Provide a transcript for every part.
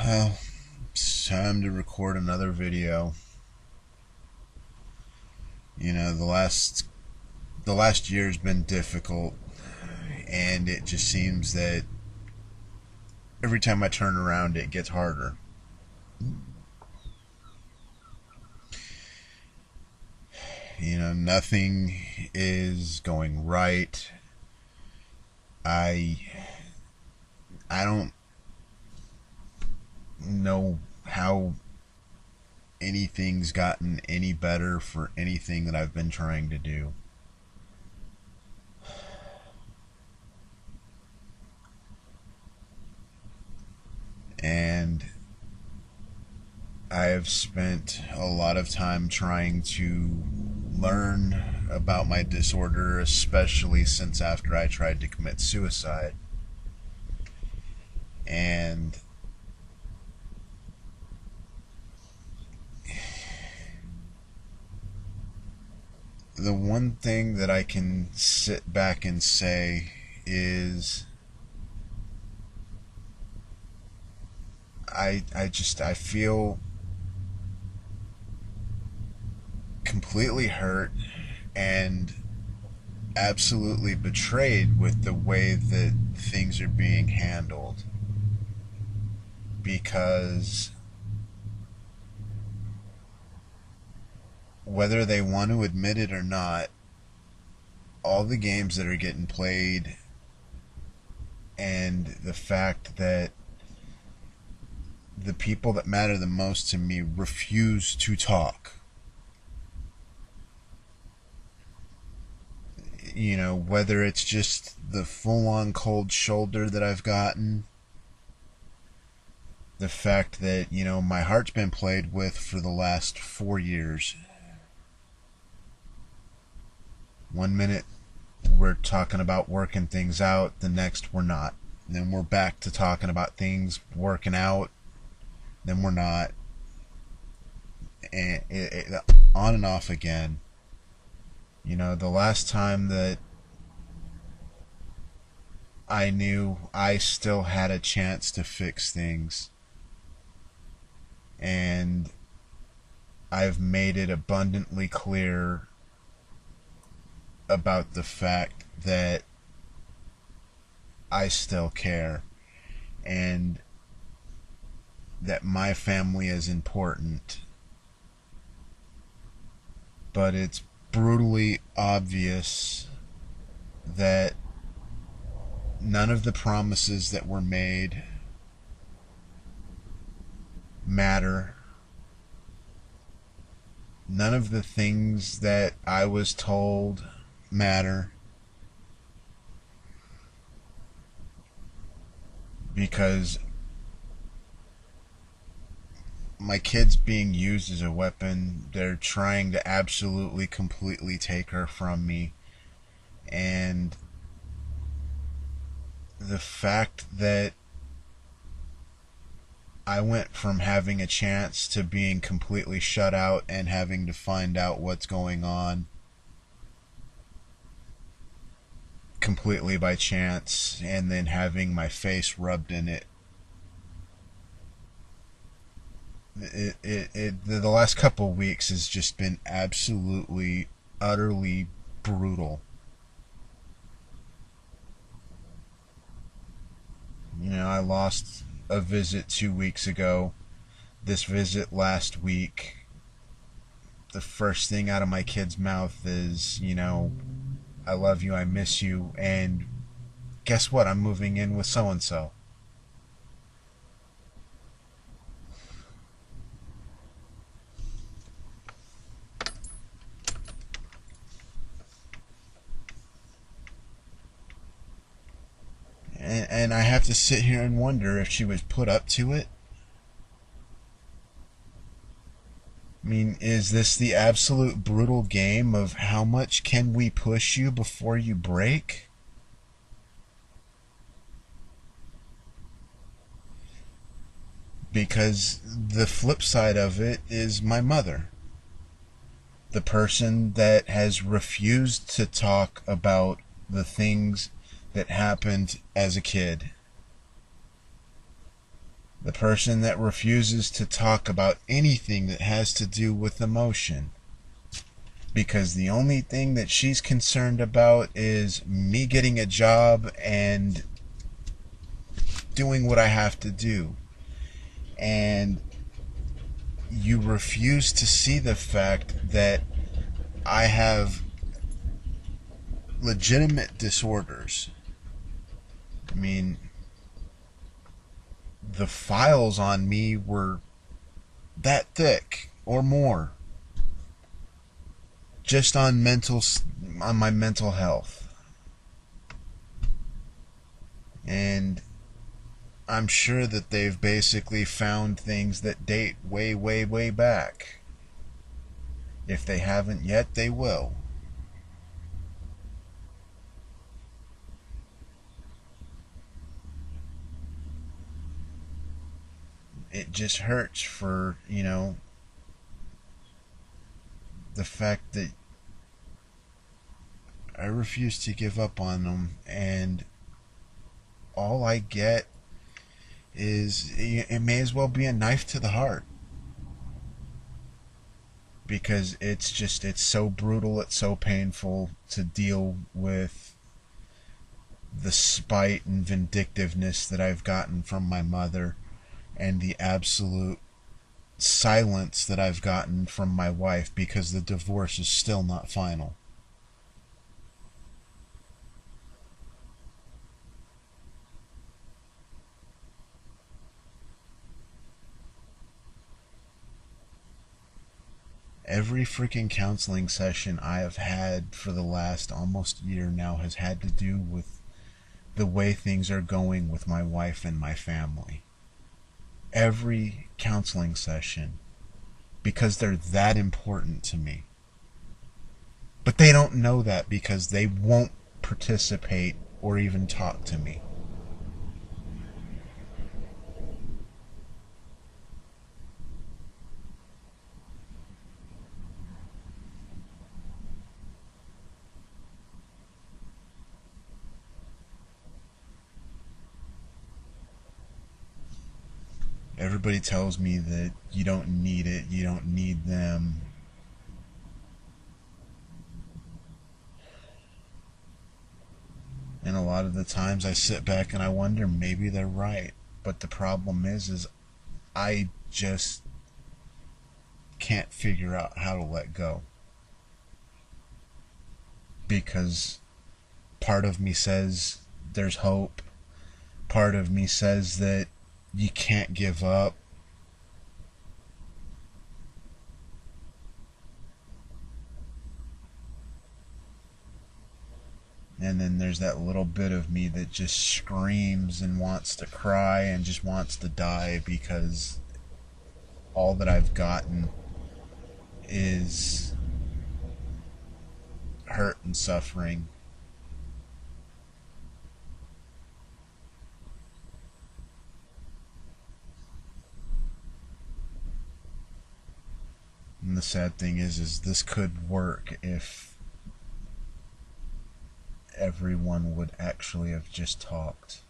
Well, it's time to record another video. The last year's been difficult, and it just seems that every time I turn around it gets harder. Nothing is going right. I I don't know how anything's gotten any better for anything that I've been trying to do. And I have spent a lot of time trying to learn about my disorder, especially since after I tried to commit suicide. And the one thing that I can sit back and say is I feel completely hurt and absolutely betrayed with the way that things are being handled, because whether they want to admit it or not, all the games that are getting played and the fact that the people that matter the most to me refuse to talk. Whether it's just the full-on cold shoulder that I've gotten, the fact that, my heart's been played with for the last 4 years. One minute we're talking about working things out, the next we're not. And then we're back to talking about things working out, then we're not. And on and off again. The last time that I knew I still had a chance to fix things, and I've made it abundantly clear about the fact that I still care and that my family is important. But it's brutally obvious that none of the promises that were made matter. None of the things that I was told matter, because my kid's being used as a weapon. They're trying to absolutely, completely take her from me. And the fact that I went from having a chance to being completely shut out and having to find out what's going on completely by chance, and then having my face rubbed in it. The last couple of weeks has just been absolutely, utterly brutal. I lost a visit 2 weeks ago. This visit last week, the first thing out of my kid's mouth is, I love you, I miss you, and guess what? I'm moving in with so-and-so. And I have to sit here and wonder if she was put up to it. I mean, is this the absolute brutal game of how much can we push you before you break? Because the flip side of it is my mother, the person that has refused to talk about the things that happened as a kid. The person that refuses to talk about anything that has to do with emotion. Because the only thing that she's concerned about is me getting a job and doing what I have to do. And you refuse to see the fact that I have legitimate disorders. I mean, the files on me were that thick or more, just on my mental health. And I'm sure that they've basically found things that date way, way, way back. If they haven't yet, they will. It just hurts for, the fact that I refuse to give up on them, and all I get is it may as well be a knife to the heart, because it's so brutal, it's so painful to deal with the spite and vindictiveness that I've gotten from my mother, and the absolute silence that I've gotten from my wife, because the divorce is still not final. Every freaking counseling session I have had for the last almost year now has had to do with the way things are going with my wife and my family. Every counseling session, because they're that important to me. But they don't know that because they won't participate or even talk to me. Everybody tells me that you don't need it, you don't need them. And a lot of the times I sit back and I wonder, maybe they're right. But the problem is I just can't figure out how to let go. Because part of me says there's hope. Part of me says that you can't give up. And then there's that little bit of me that just screams and wants to cry and just wants to die, because all that I've gotten is hurt and suffering. And the sad thing is this could work if everyone would actually have just talked.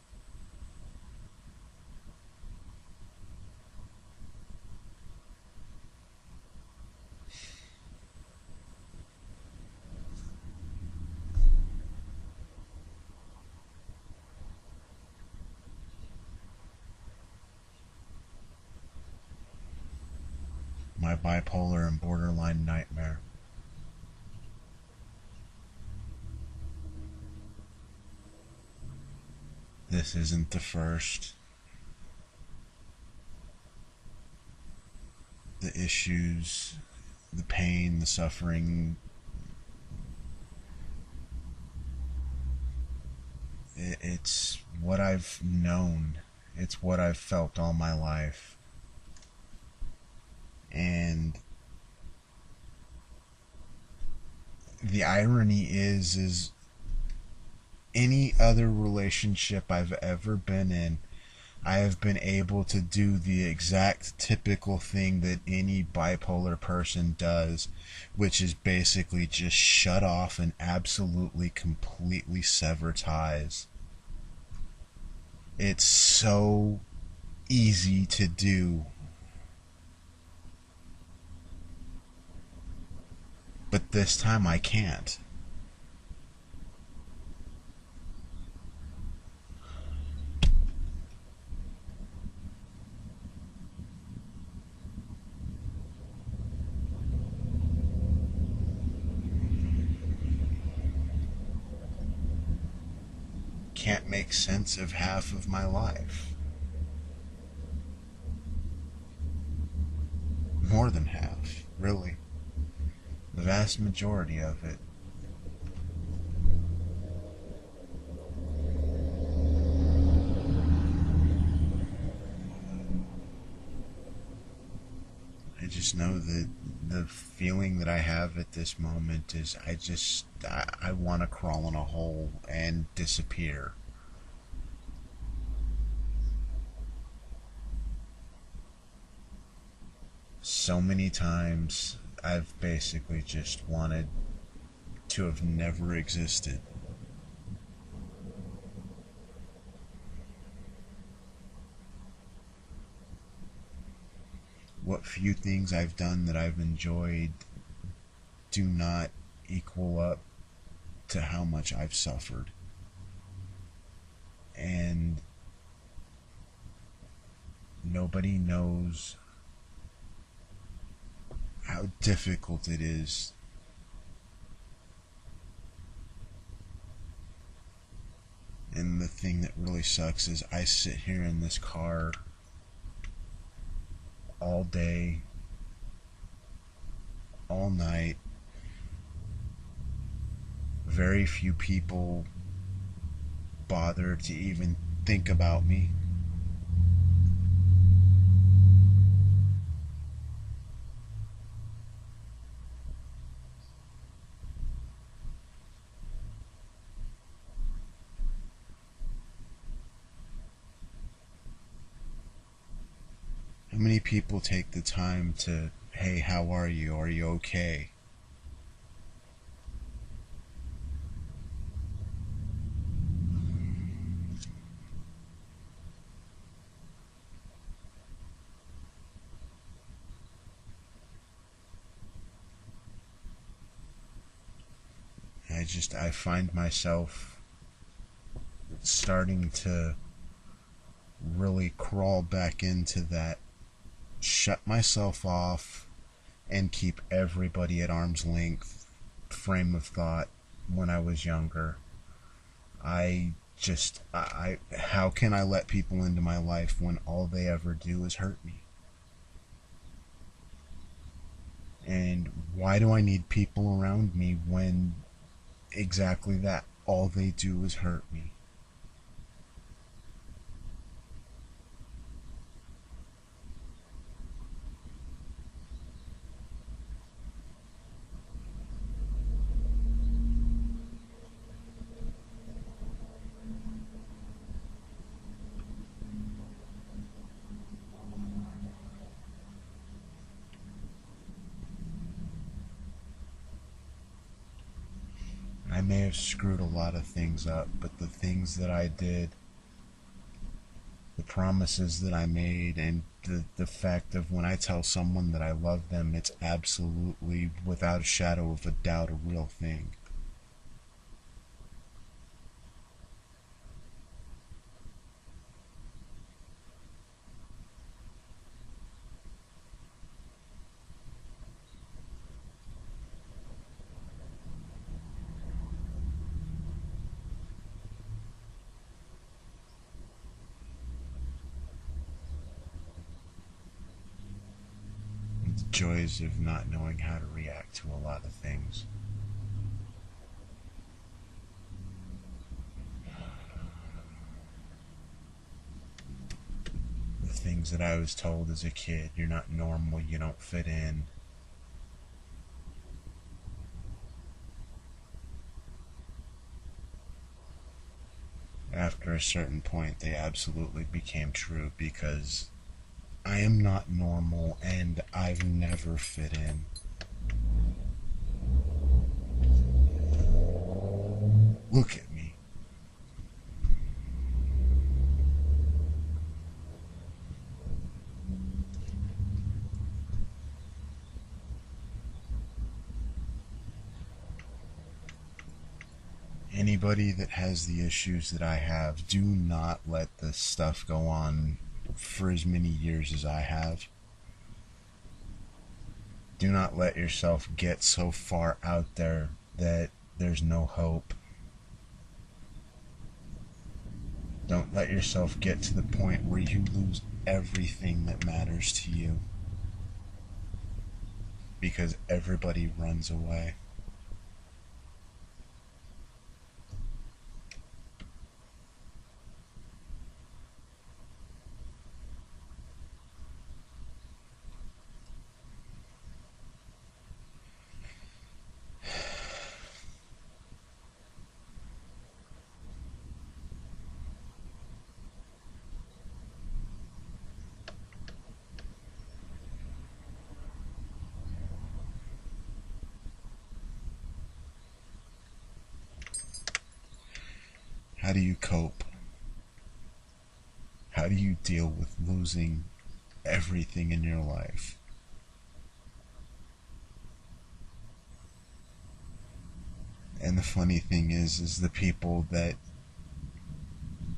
My bipolar and borderline nightmare. This isn't the first. The issues, the pain, the suffering, it's what I've known. It's what I've felt all my life. And the irony is any other relationship I've ever been in, I have been able to do the exact typical thing that any bipolar person does, which is basically just shut off and absolutely, completely sever ties. It's so easy to do, but this time I can't. Can't make sense of half of my life. More than half, really. The vast majority of it. I just know that the feeling that I have at this moment is I want to crawl in a hole and disappear. So many times I've basically just wanted to have never existed. What few things I've done that I've enjoyed do not equal up to how much I've suffered. And nobody knows how difficult it is and the thing that really sucks is I sit here in this car all day, all night. Very few people bother to even think about me. How many people take the time to, hey, how are you? Are you okay? I find myself starting to really crawl back into that, shut myself off, and keep everybody at arm's length frame of thought when I was younger. How can I let people into my life when all they ever do is hurt me? And why do I need people around me when exactly that, all they do is hurt me? I may have screwed a lot of things up, but the things that I did, the promises that I made, and the fact of when I tell someone that I love them, it's absolutely, without a shadow of a doubt, a real thing. The joys of not knowing how to react to a lot of things. The things that I was told as a kid, you're not normal, you don't fit in. After a certain point, they absolutely became true because I am not normal and I've never fit in. Look at me. anybody that has the issues that I have, do not let this stuff go on for as many years as I have. Do not let yourself get so far out there that there's no hope. Don't let yourself get to the point where you lose everything that matters to you because everybody runs away. How do you cope? How do you deal with losing everything in your life? And the funny thing is the people that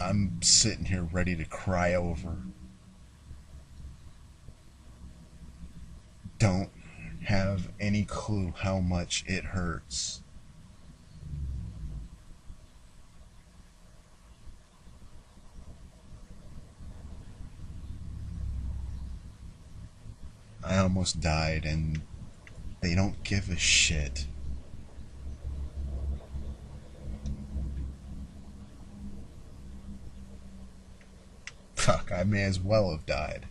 I'm sitting here ready to cry over don't have any clue how much it hurts. I almost died and they don't give a shit. Fuck, I may as well have died.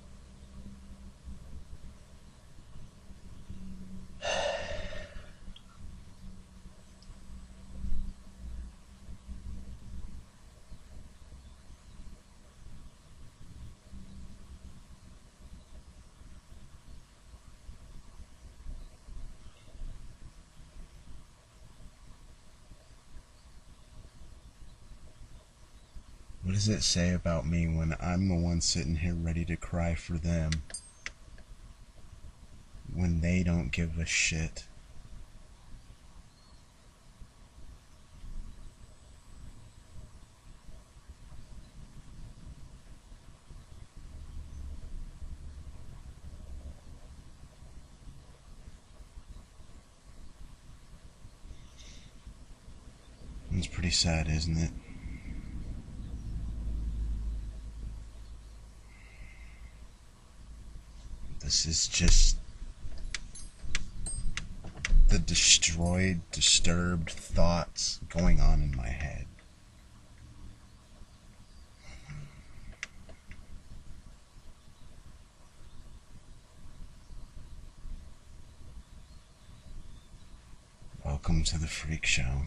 What does it say about me when I'm the one sitting here ready to cry for them when they don't give a shit? It's pretty sad, isn't it? This is just the destroyed, disturbed thoughts going on in my head. Welcome to the Freak Show.